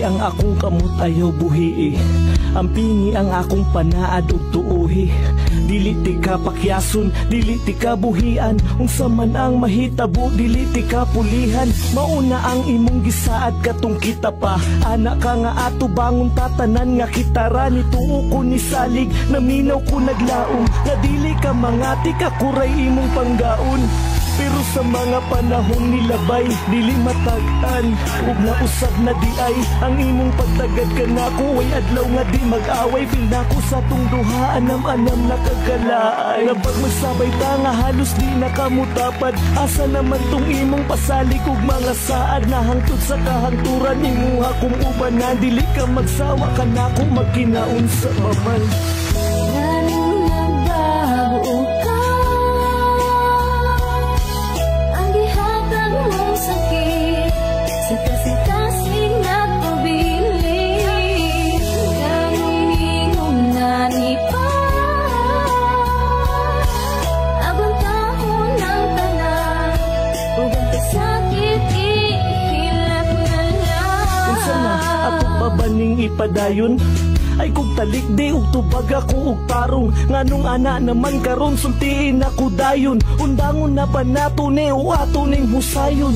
ang akong kamot ayaw buhi Ang pingi ang akong panaad ug tuuhi Dili ti ka pakyason, dili ti ka buhian Unsa man ang mahitabo, dili ti ka pulihan Mauna ang imong gisaad katong kita pa Anak ka nga ato bangon tatanan nga kitara Nituo ko ni salig, naminaw ko naglaom Nga dili ka mangati ka kuray imong panggaon Pero sa mga panahong nilabay, dili matag-an Ug nausab na di ay, ang imong pagtagad ka nako Way adlaw nga di mag-away, feel nako sa tong duha Anam-anam na kagalaay Nabag magsabay ta nga halos di nakamutapad Asa naman tong imong pasalig ug mga saad Nahangtod sa kahangturan, imuha kong ubanan Dili ka magsawa ka nako, magkinaon sa paman Baning ipadayon ay kung talik di ug tubag ako ug tarong nganong ana naman karon sultiin ako dayon undangon na ba nato ni o ato ning husayon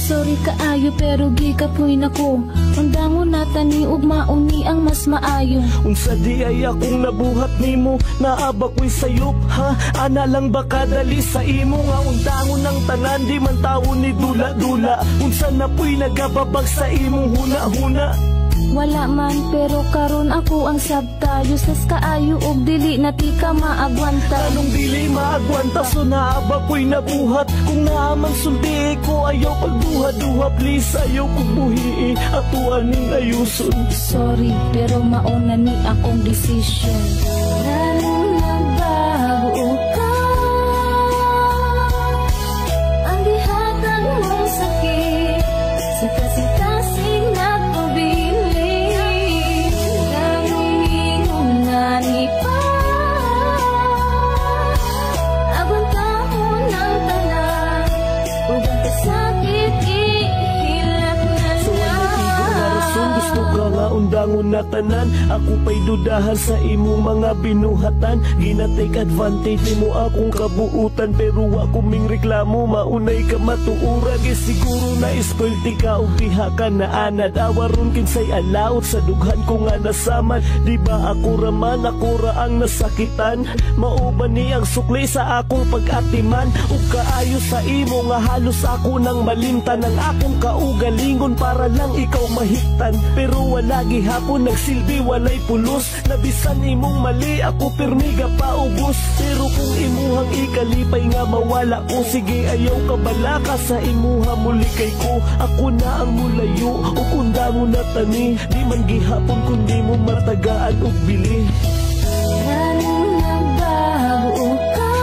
Sorry kaayo pero gikapoy nako undangon nata ni ug mauni ang mas maayo Unsa di ay akong nabuhat nimo naaba ko'y sayop ha ana lang ba kadali sa imo nga undangon ng tanan di man tawo ni dula-dula unsa na po'y nagababag sa imong huna-huna Wala man pero karon ako ang sabtayo Sas kaayo og dili na ti ka maagwanta Anong dili maagwanta so naaba ko'y nabuhat Kung naamang sulti ko ayaw pagduha-duha Please ayaw kong buhi ato aning ayuson Sorry pero mauna ni akong decision Lalong nagbago ka Ang dihatag mong sakit Sa kasing-kasing na undangon na tanan ako pa'y dudahan sa imong mga binuhatan gina-take advantage mo akong kabuutan pero wa ko ming reklamo maunay ka matuuran siguro na ispulti ka o diha ka na anad awaron kinsay alaot sa dughan ko nga nasaman di ba ako raman ako ra ang nasakitan mauban ni ang sukli sa akong pag-atiman ug kaayo sa imo nga halos ako nang malimtan ang akong kaugalingon para lang ikaw mahiktan pero wala gihapon nagsilbi walay pulos nabisan imong mali ako pirmiga paubos pero kung imuhang ikalipay nga mawala ko sige ayaw ka bala ka sa imuha muli kay ko ako na ang mulayo o kunda mo na tani di man gihapon kundi mo matagaan og bili Lalong nagbago ka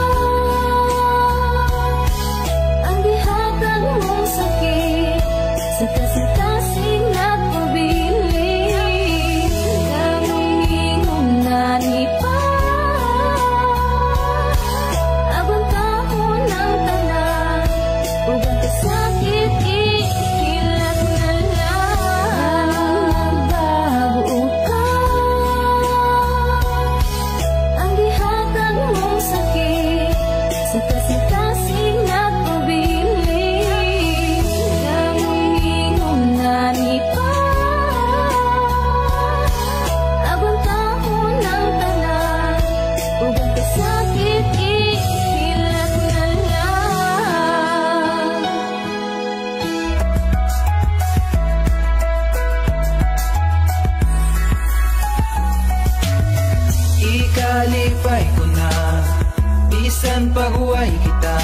Ang dihatag mong sakit Sa kasing-kasing na Ikalipay ko na bisan paguway kita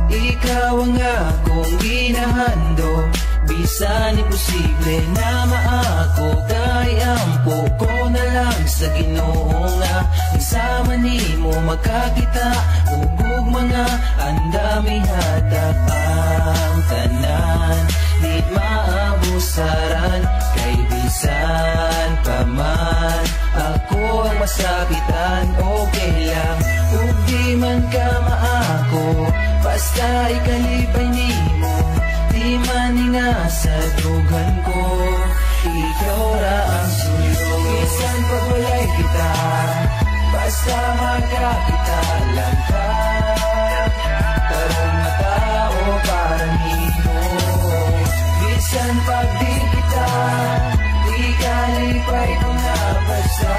ikaw ang akong ginahando bisan imposible na maako kay ampo ko na lang sa Ginoo nga nagsama nimo magkakita ug mga andami hatag ang tanan di maabusaran kay bisan pa man ako ang masakitan okay lang ug di man ka maako basta ikalipay nimo di man nga sa dugan ko ikaw ra ang suyo. Bisan pag walay kita, basta magkakita lang ka. Tarong na tao para nino. Bisan pag di kita, di kalipay ko na basta.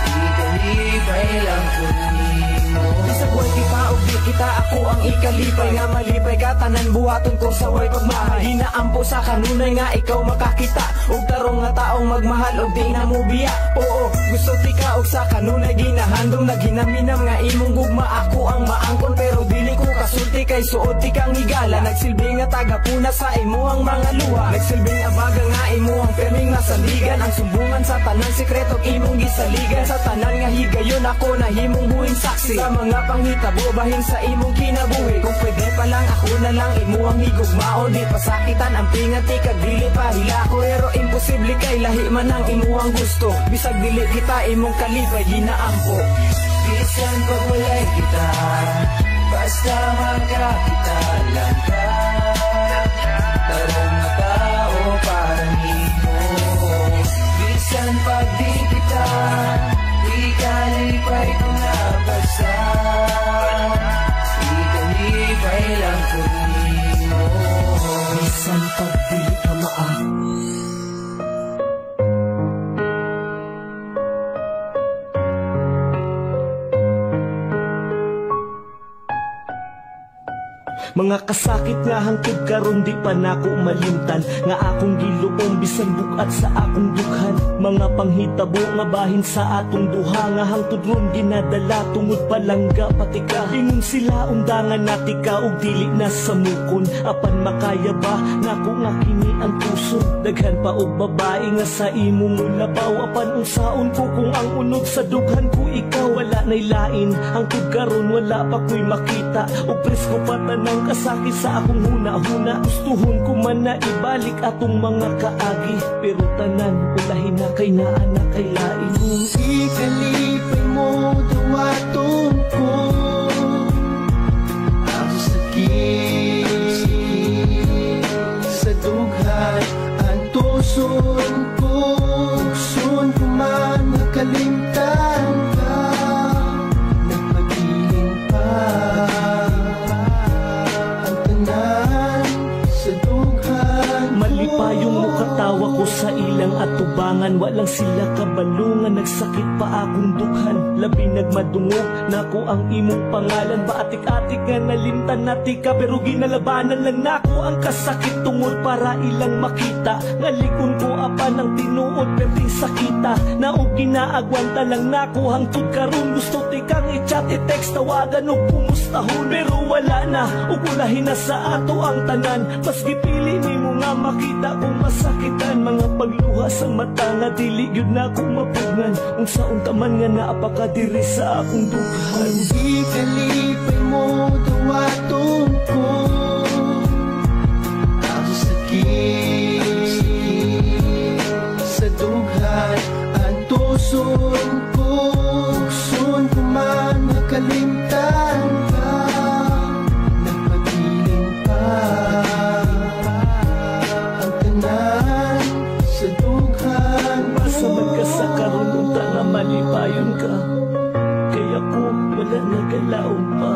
Di kalipay lang ko nino. Sa buhay di pa o di kita, ako ang ikalipay. Nga malipay ka, tanan buhaton ko sa way pagmahay. Hinaampo sa kanunay nga ikaw makakita. Og tarong nga taong magmahal og di na mo biya. Oo, gusto ti ka og sa kanunay ginahandong. Naginaminam nga imong gugma, ako ang maangkon. Pero dili ko kasulti kay suot ti kang higala. Nagsilbi nga tagapuna sa imo ang mga luha. Nagsilbing abaga nga imo ang perming nasandigan. Ang sumbungan sa tanan sekreto imong gisaligan. Sa tanan nga higayon ako na himong buhing saksi. Sa mga panghitabo bahin sa imong kinabuhi. Kung pwede pa lang ako na lang imo ang higugmao. Di pasakitan ang pingati kag dili pa hilako. Pero imposible kay lahi man ang imo ang gusto. Bisag dili kita imong kalipay ginaampo. Bisan pag walay kita, basta magkakita lang ka. Tarong na tao para nino. Bisan pag di kita, di kalipay ko na basta. Di kalipay lang ko nino. Bisan pag dili ka maang. Mga kasakit nga hangtod karon di pa nako malimtan. Nga akong giluom bisan bukat sa akong dughan. Mga panghitabo nga bahin sa atong duha. Nga hangtod ron ginadala tungod palangga pati ka. Ingon sila undangan nati ka og dili na samukon. Apan makaya ba nako nga kini ang puso. Daghan pa og babae nga sa imong labaw. Apan unsaon ko kung ang unod sa dughan ko ikaw. Wala nay lain hangtod karon wala pa ko'y makita. Og presko pa tanang kasakit sa akong huna-huna. Gustuhon ko man na ibalik atong mga kaagi. Pero tanan ulahin na kay naa na kay lain. Kung ikalipay mo duwaton ko ang sakit sa dughan. Ang tuson ko, gusto ko man nakalimtan ka. Nagpagiling pa Malipayong mukatawa ko sa ilang atubangan. Walang sila kabalungan, nagsakit pa akong dughan. Labi nagmadungog, nako ang imong pangalan. Baatik-atik nga nalimtan nati ka, pero ginalabanan lang nako ang kasakit tungod para ilang makita. Ngalikon ko apan ang tinuod, perting sakita. Naog ginaagwanta lang nako hangtod karon. Gusto ti kang i-chat, i-text, tawagan o kumustahon. Pero wala na, ugulahin na sa ato ang tanan. Mas gipili ni mo nga makita kung masakitan. Mga pagluha sa mata nga dili yun na kong mapungan. Unsaon taman nga naapakadiri sa akong dughan. Di kalipay mo duwaton ko ang sakit sa dughan. Ang tuson ko, gusto ko man nakalimtan ka. Nagpagiling pa ang tanan sa dughan. Basta magkasa karon unta na malipayon ka. Kaya ko wala nagalaon pa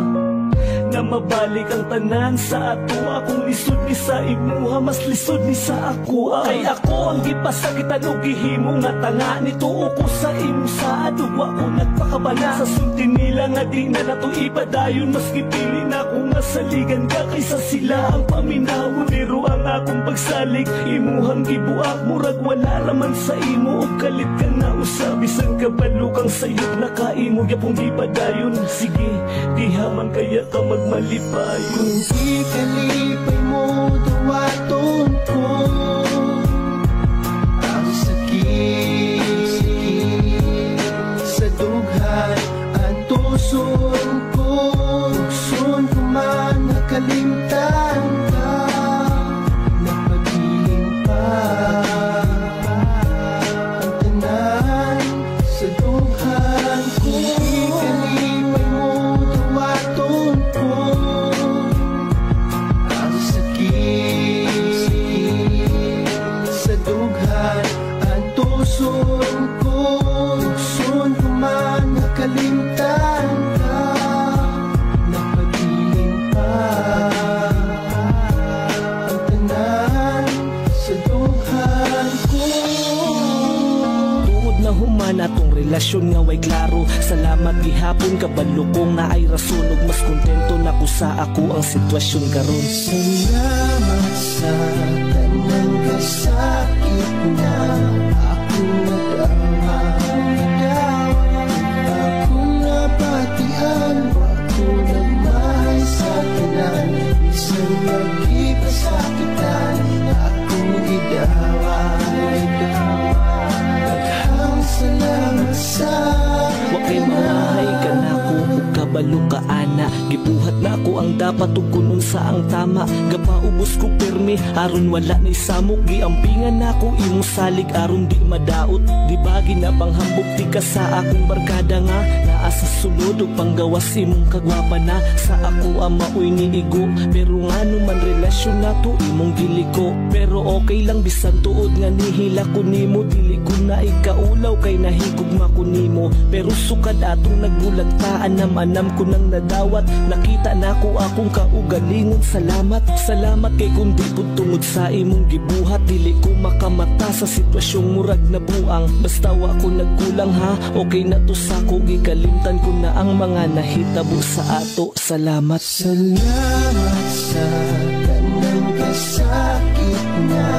na mabalik ang tanan sa ato. Akong lisod ni sa imuha, mas lisod ni sa ako. Ay ako ang gipasakitan o gihimo nga tanga. Nituo ko sa imo sa adugwa ko nagpakabana. Sa sulti nila nga di na nato ipadayon. Mas gipili na ko nga saligan ka kaysa sila ang paminawon. Pero ang akong pagsalig imuhang gibuak. Murag wala raman sa imo o kalit ka na usab. Bisan kabalo kang sayot na kaimo yapong ipadayon. Sige, dihaman kaya ka magmalipayon. Kung ikalipay mo duwaton ko ang sakit sa dughan. Ang tuson ko, gusto ko man nakalimtan ka. Nagpagiling pa ang tanan sa dughan. Kung ikalipay mo duwaton ko ang sakit relasyon nga way klaro. Salamat gihapon kabalo ko nga ay rason, ug mas kontento na ko sa ako ang sitwasyon karon. Salamat sa tanang kasakit na akong nadama. Akong napatian, akong nagmahal sa tanan. Isang nagkipasakitan, akong gidawan. Daghang salamat sa Wakay mahay ka na ko, ug kabalo ka ana. Gibuhat na ako ang dapat ug kunon sa ang tama. Gapaubos ko permi aron wala ni samok. Giampingan nako imong salig aron di madaot. Di ba ginapanghambog ti ka sa akong barkada nga naa sa sulod ug panggawas imong kagwapa na. Sa ako ang maoy niigo, pero ngano man relasyon nato imong giliko. Pero okay lang bisan tuod nga nihila ko nimo. Dili ko na ikaulaw kay nahigugma ko nimo. Pero sukad atong nagbulagtaan, anam ko nang nadawat. Nakita na ko akong kaugalingon. Salamat, salamat kay kundi pud tungod sa imong gibuhat. Dili ko makamata sa sitwasyong murag na buang. Basta wa ko nagkulang ha, okay na to sa ko. Gikalimtan ko na ang mga nahitabo sa ato. Salamat. Salamat sa tanang kasakit na